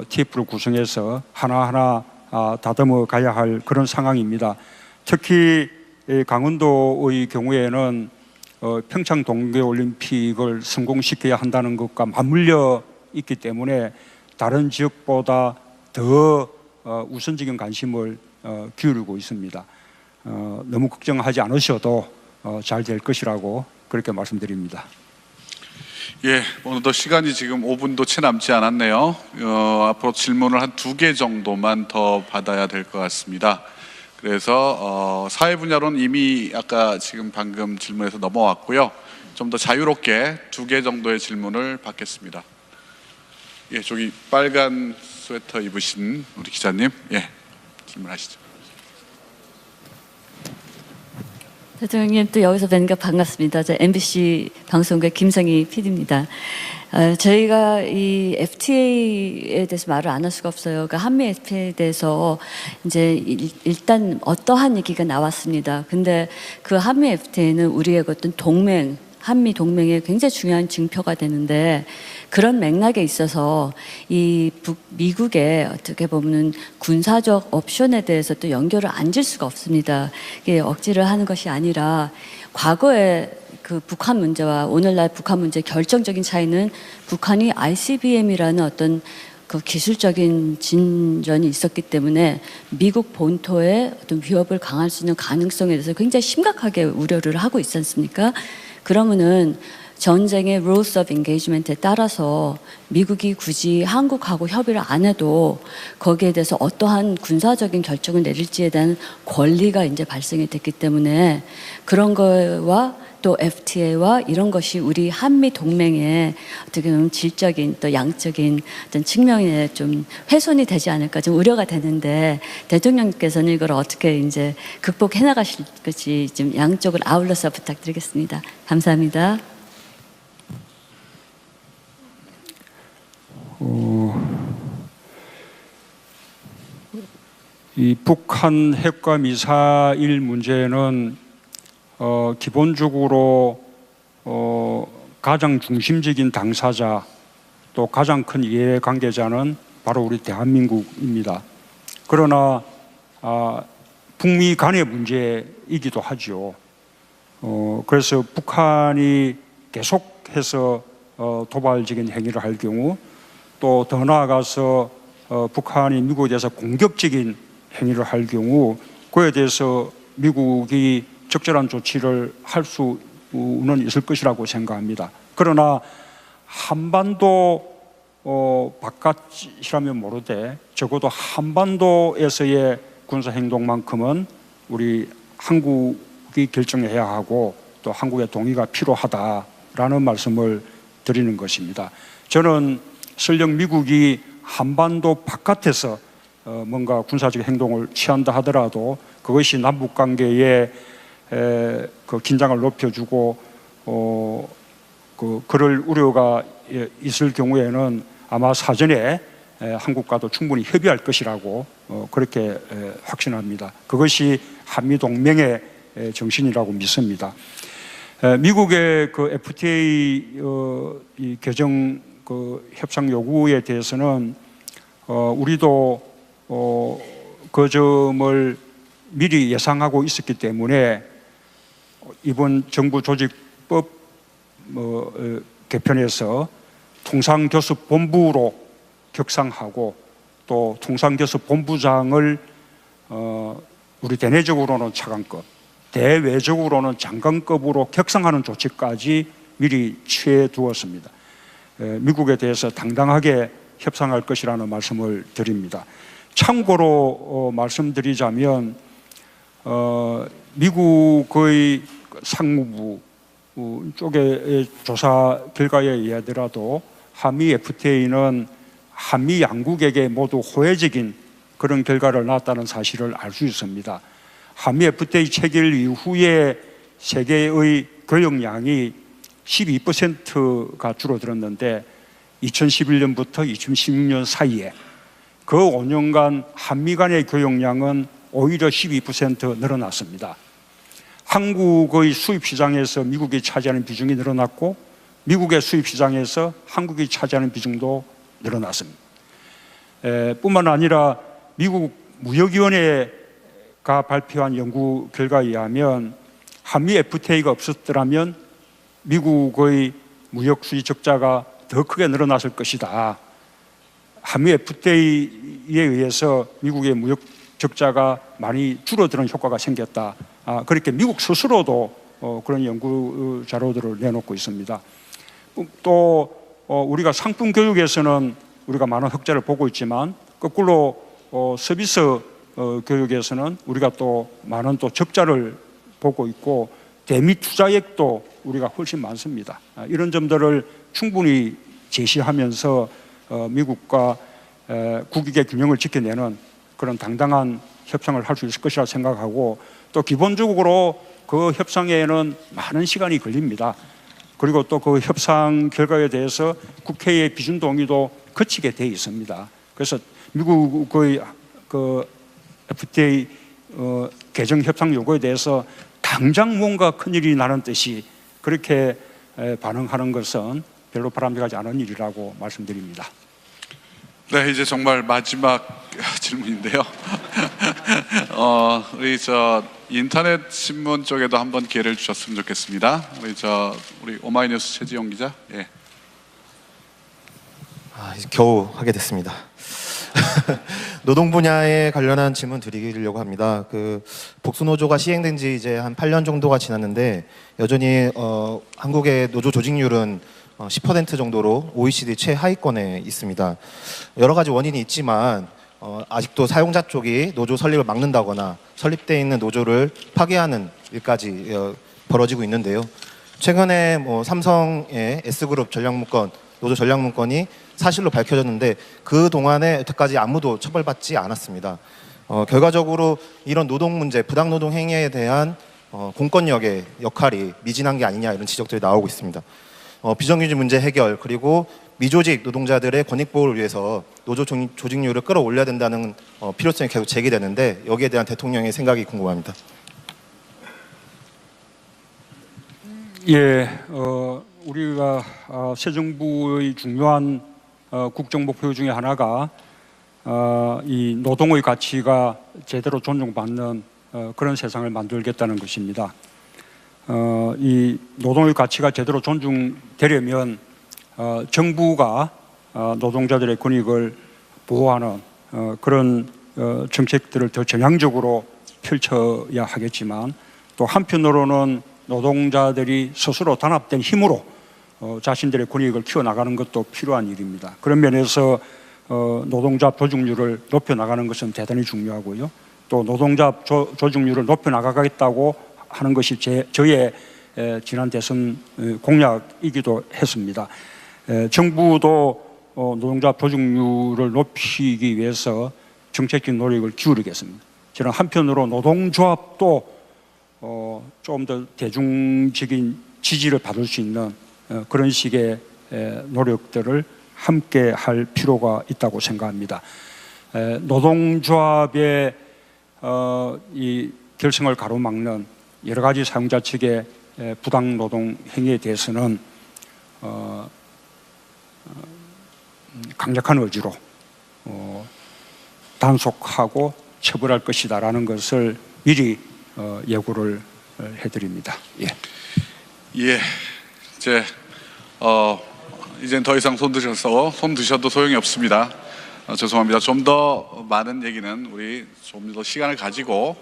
TF를 구성해서 하나하나 다듬어 가야 할 그런 상황입니다. 특히 강원도의 경우에는 평창 동계올림픽을 성공시켜야 한다는 것과 맞물려 있기 때문에 다른 지역보다 더 우선적인 관심을 기울이고 있습니다. 너무 걱정하지 않으셔도 잘 될 것이라고 그렇게 말씀드립니다. 예, 오늘도 시간이 지금 5분도 채 남지 않았네요. 앞으로 질문을 한 2개 정도만 더 받아야 될 것 같습니다. 그래서 사회 분야로는 이미 아까 지금 방금 질문에서 넘어왔고요. 좀 더 자유롭게 2개 정도의 질문을 받겠습니다. 예, 저기 빨간 스웨터 입으신 우리 기자님, 예, 질문하시죠. 대통령님, 또 여기서 뵈니까 반갑습니다. 저 MBC 방송국의 김성희 PD입니다. 저희가 이 FTA에 대해서 말을 안 할 수가 없어요. 그러니까 한미 FTA에 대해서 이제 일단 어떠한 얘기가 나왔습니다. 근데 그 한미 FTA는 우리의 어떤 동맹, 한미 동맹의 굉장히 중요한 증표가 되는데, 그런 맥락에 있어서 이 미국의 어떻게 보면 군사적 옵션에 대해서 또 연결을 안 질 수가 없습니다. 이게 억지를 하는 것이 아니라 과거에 그 북한 문제와 오늘날 북한 문제의 결정적인 차이는 북한이 ICBM이라는 어떤 그 기술적인 진전이 있었기 때문에 미국 본토에 어떤 위협을 강할 수 있는 가능성에 대해서 굉장히 심각하게 우려를 하고 있지 않습니까? 그러면은 전쟁의 rules of engagement에 따라서 미국이 굳이 한국하고 협의를 안 해도 거기에 대해서 어떠한 군사적인 결정을 내릴지에 대한 권리가 이제 발생이 됐기 때문에 그런 거와 또 FTA와 이런 것이 우리 한미 동맹의 어떻게 보면 질적인 또 양적인 어떤 측면에 좀 훼손이 되지 않을까 좀 우려가 되는데, 대통령께서는 이걸 어떻게 이제 극복해 나가실 것이 좀 양쪽을 아울러서 부탁드리겠습니다. 감사합니다. 이 북한 핵과 미사일 문제는 기본적으로 가장 중심적인 당사자 또 가장 큰 이해 관계자는 바로 우리 대한민국입니다. 그러나 북미 간의 문제이기도 하죠. 그래서 북한이 계속해서 도발적인 행위를 할 경우, 또 더 나아가서 북한이 미국에 대해서 공격적인 행위를 할 경우 그에 대해서 미국이 적절한 조치를 할 수는 있을 것이라고 생각합니다. 그러나 한반도 바깥이라면 모르되 적어도 한반도에서의 군사행동만큼은 우리 한국이 결정해야 하고 또 한국의 동의가 필요하다라는 말씀을 드리는 것입니다. 저는 설령 미국이 한반도 바깥에서 뭔가 군사적 행동을 취한다 하더라도 그것이 남북 관계에 그 긴장을 높여주고 그럴 우려가 있을 경우에는 아마 사전에 한국과도 충분히 협의할 것이라고 그렇게 확신합니다. 그것이 한미 동맹의 정신이라고 믿습니다. 미국의 그 FTA 이 개정 그 협상 요구에 대해서는 우리도 그 점을 미리 예상하고 있었기 때문에 이번 정부 조직법 개편에서 통상교섭본부로 격상하고 또 통상교섭본부장을 우리 대내적으로는 차관급, 대외적으로는 장관급으로 격상하는 조치까지 미리 취해 두었습니다. 미국에 대해서 당당하게 협상할 것이라는 말씀을 드립니다. 참고로 말씀드리자면 미국의 상무부 쪽의 조사 결과에 의하더라도 한미 FTA는 한미 양국에게 모두 호혜적인 그런 결과를 낳았다는 사실을 알 수 있습니다. 한미 FTA 체결 이후에 세계의 교역량이 12%가 줄어들었는데 2011년부터 2016년 사이에 그 5년간 한미 간의 교역량은 오히려 12% 늘어났습니다. 한국의 수입 시장에서 미국이 차지하는 비중이 늘어났고 미국의 수입 시장에서 한국이 차지하는 비중도 늘어났습니다. 뿐만 아니라 미국 무역위원회가 발표한 연구 결과에 의하면 한미 FTA가 없었더라면 미국의 무역 수지 적자가 더 크게 늘어났을 것이다. 한미 FTA에 의해서 미국의 무역 적자가 많이 줄어드는 효과가 생겼다. 그렇게 미국 스스로도 그런 연구 자료들을 내놓고 있습니다. 또 우리가 상품 교육에서는 우리가 많은 흑자를 보고 있지만 거꾸로 서비스 교육에서는 우리가 또 많은 또 적자를 보고 있고 대미 투자액도 우리가 훨씬 많습니다. 이런 점들을 충분히 제시하면서 미국과 국익의 균형을 지켜내는 그런 당당한 협상을 할 수 있을 것이라 생각하고 또 기본적으로 그 협상에는 많은 시간이 걸립니다. 그리고 또 그 협상 결과에 대해서 국회의 비준 동의도 거치게 돼 있습니다. 그래서 미국의 그 FTA 개정 협상 요구에 대해서 당장 뭔가 큰일이 나는 듯이 그렇게 반응하는 것은 별로 바람직하지 않은 일이라고 말씀드립니다. 네, 이제 정말 마지막 질문인데요. 우리 인터넷 신문 쪽에도 한번 기회를 주셨으면 좋겠습니다. 우리 오마이뉴스 최지용 기자. 예. 이제 겨우 하게 됐습니다. 노동 분야에 관련한 질문 드리려고 합니다. 그 복수노조가 시행된 지 이제 한 8년 정도가 지났는데 여전히 한국의 노조 조직률은 10% 정도로 OECD 최하위권에 있습니다. 여러 가지 원인이 있지만 아직도 사용자 쪽이 노조 설립을 막는다거나 설립되어 있는 노조를 파괴하는 일까지 벌어지고 있는데요. 최근에 삼성의 S그룹 전략문건, 노조 전략문건이 사실로 밝혀졌는데 그 동안에 여태까지 아무도 처벌받지 않았습니다. 결과적으로 이런 노동 문제, 부당노동 행위에 대한 공권력의 역할이 미진한 게 아니냐 이런 지적들이 나오고 있습니다. 비정규직 문제 해결 그리고 미조직 노동자들의 권익 보호를 위해서 노조 조직률을 끌어올려야 된다는 필요성이 계속 제기되는데 여기에 대한 대통령의 생각이 궁금합니다. 예, 우리가 새 정부의 중요한 국정 목표 중에 하나가 이 노동의 가치가 제대로 존중받는 그런 세상을 만들겠다는 것입니다. 이 노동의 가치가 제대로 존중되려면 정부가 노동자들의 권익을 보호하는 그런 정책들을 더 전향적으로 펼쳐야 하겠지만 또 한편으로는 노동자들이 스스로 단합된 힘으로 자신들의 권익을 키워나가는 것도 필요한 일입니다. 그런 면에서 노동자 조직률을 높여나가는 것은 대단히 중요하고요. 또 노동자 조직률을 높여나가겠다고 하는 것이 저의 지난 대선 공약이기도 했습니다. 정부도 노동자 조직률을 높이기 위해서 정책적 노력을 기울이겠습니다. 저는 한편으로 노동조합도 좀 더 대중적인 지지를 받을 수 있는 그런 식의 노력들을 함께 할 필요가 있다고 생각합니다. 노동조합의 이 결성을 가로막는 여러 가지 사용자 측의 부당 노동 행위에 대해서는 강력한 의지로 단속하고 처벌할 것이다라는 것을 미리 예고를 해드립니다. 예. 예. 이젠 더 이상 손 드셔도 소용이 없습니다. 죄송합니다. 좀 더 많은 얘기는 우리 좀 더 시간을 가지고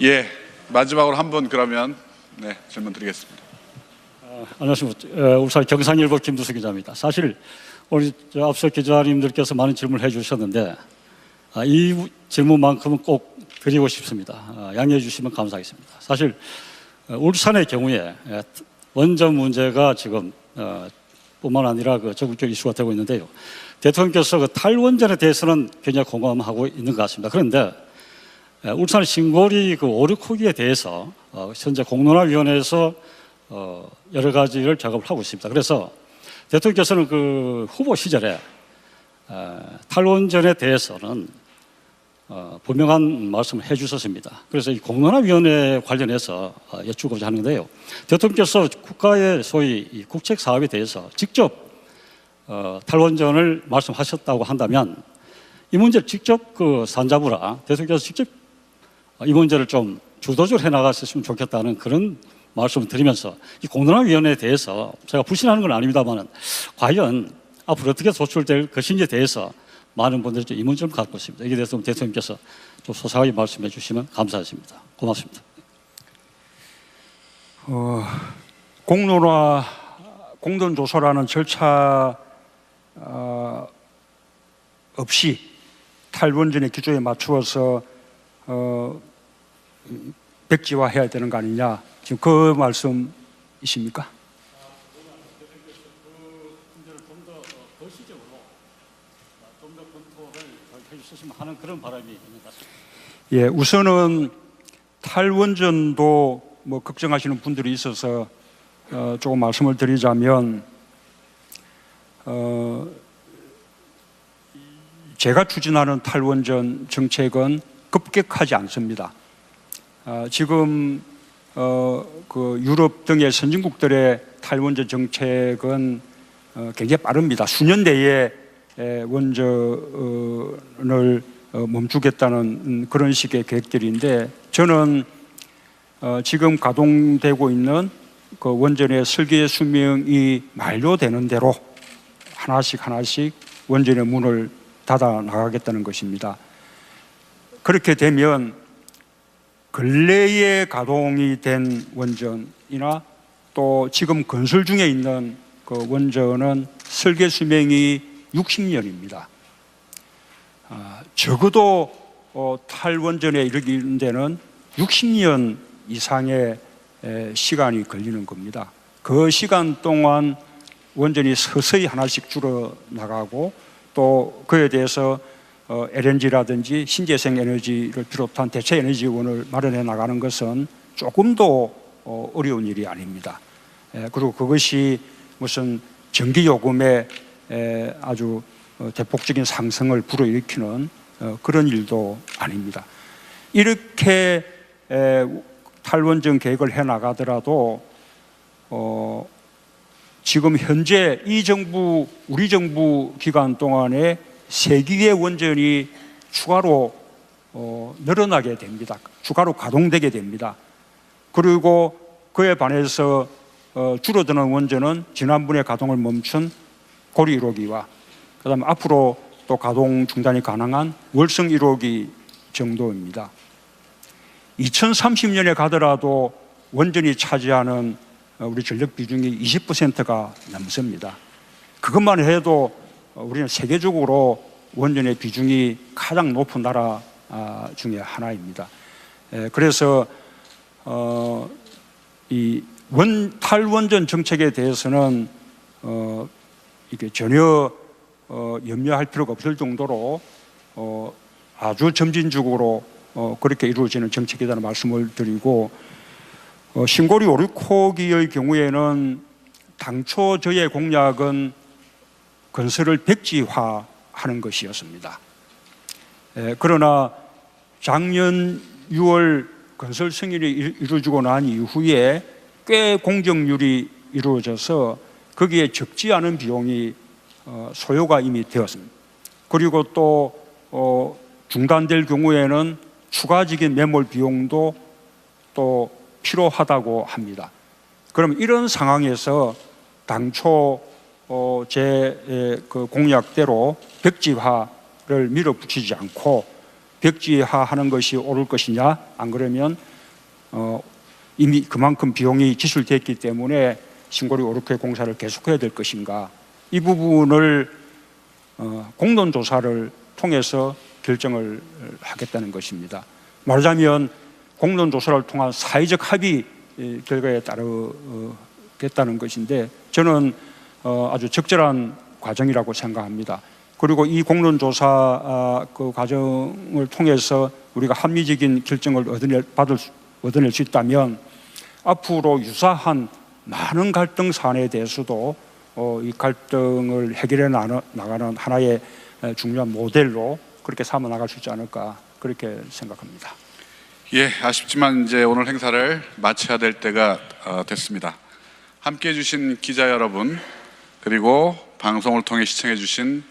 예 마지막으로 한 분 그러면 네 질문 드리겠습니다. 안녕하십니까. 울산 경상일보 김두수 기자입니다. 사실 우리 앞서 기자님들께서 많은 질문을 해주셨는데 이 질문만큼은 꼭 드리고 싶습니다. 양해해 주시면 감사하겠습니다. 사실 울산의 경우에 원전 문제가 지금 뿐만 아니라 그 전국적 이슈가 되고 있는데요. 대통령께서 그 탈원전에 대해서는 굉장히 공감하고 있는 것 같습니다. 그런데 울산 신고리 그 오류코기에 대해서 현재 공론화위원회에서 여러 가지를 작업을 하고 있습니다. 그래서 대통령께서는 그 후보 시절에 탈원전에 대해서는 분명한 말씀을 해주셨습니다. 그래서 이 공론화위원회 관련해서 여쭈고자 하는데요. 대통령께서 국가의 소위 이 국책 사업에 대해서 직접 탈원전을 말씀하셨다고 한다면 이 문제를 직접 그 산자부라 대통령께서 직접 이 문제를 좀 주도적으로 해나갔으면 좋겠다는 그런 말씀을 드리면서 이 공론화위원회에 대해서 제가 불신하는 건 아닙니다만 과연 앞으로 어떻게 소출될 것인지에 대해서 많은 분들이 좀 의문점을 갖고 있습니다. 이에 대해서 대통령께서 좀 소상하게 말씀해 주시면 감사하겠습니다. 고맙습니다. 공론조사라는 절차 없이 탈원전의 기조에 맞추어서 백지화해야 되는 거 아니냐, 지금 그 말씀이십니까? 하는 그런 바람이 있는 것 같습니다. 예, 우선은 탈원전도 뭐 걱정하시는 분들이 있어서 조금 말씀을 드리자면, 제가 추진하는 탈원전 정책은 급격하지 않습니다. 지금 그 유럽 등의 선진국들의 탈원전 정책은 굉장히 빠릅니다. 수년 내에 원전을 멈추겠다는 그런 식의 계획들인데, 저는 지금 가동되고 있는 그 원전의 설계 수명이 만료되는 대로 하나씩 원전의 문을 닫아 나가겠다는 것입니다. 그렇게 되면 근래에 가동이 된 원전이나 또 지금 건설 중에 있는 그 원전은 설계 수명이 60년입니다. 적어도 탈원전에 이르는 데는 60년 이상의 시간이 걸리는 겁니다. 그 시간 동안 원전이 서서히 하나씩 줄어나가고, 또 그에 대해서 LNG라든지 신재생 에너지를 비롯한 대체 에너지원을 마련해 나가는 것은 조금도 어려운 일이 아닙니다. 그리고 그것이 무슨 전기요금의 아주 대폭적인 상승을 불어일으키는 그런 일도 아닙니다. 이렇게 탈원전 계획을 해 나가더라도 지금 현재 우리 정부 기간 동안에 3기의 원전이 추가로 늘어나게 됩니다. 추가로 가동되게 됩니다. 그리고 그에 반해서 줄어드는 원전은 지난번에 가동을 멈춘 고리 1호기와 그다음에 앞으로 또 가동 중단이 가능한 월성 1호기 정도입니다. 2030년에 가더라도 원전이 차지하는 우리 전력 비중이 20%가 넘습니다. 그것만 해도 우리는 세계적으로 원전의 비중이 가장 높은 나라 중에 하나입니다. 그래서 이 탈원전 정책에 대해서는 이게 전혀 염려할 필요가 없을 정도로 아주 점진적으로 그렇게 이루어지는 정책이라는 말씀을 드리고, 신고리 5, 6호기의 경우에는 당초 저의 공약은 건설을 백지화하는 것이었습니다. 그러나 작년 6월 건설 승인이 이루어지고 난 이후에 꽤 공정률이 이루어져서 거기에 적지 않은 비용이 소요가 이미 되었습니다. 그리고 또 중단될 경우에는 추가적인 매몰 비용도 또 필요하다고 합니다. 그럼 이런 상황에서 당초 제 그 공약대로 백지화를 밀어붙이지 않고 백지화하는 것이 옳을 것이냐, 안 그러면 이미 그만큼 비용이 지출됐기 때문에 신고리 5, 6회 공사를 계속해야 될 것인가, 이 부분을 공론조사를 통해서 결정을 하겠다는 것입니다. 말하자면 공론조사를 통한 사회적 합의 결과에 따르겠다는 것인데, 저는 아주 적절한 과정이라고 생각합니다. 그리고 이 공론조사 그 과정을 통해서 우리가 합리적인 결정을 얻어낼 수 있다면 앞으로 유사한 많은 갈등 사안에 대해서도 이 갈등을 해결해 나가는 하나의 중요한 모델로 그렇게 삼아 나갈 수 있지 않을까, 그렇게 생각합니다. 예, 아쉽지만 이제 오늘 행사를 마쳐야 될 때가 됐습니다. 함께해 주신 기자 여러분, 그리고 방송을 통해 시청해 주신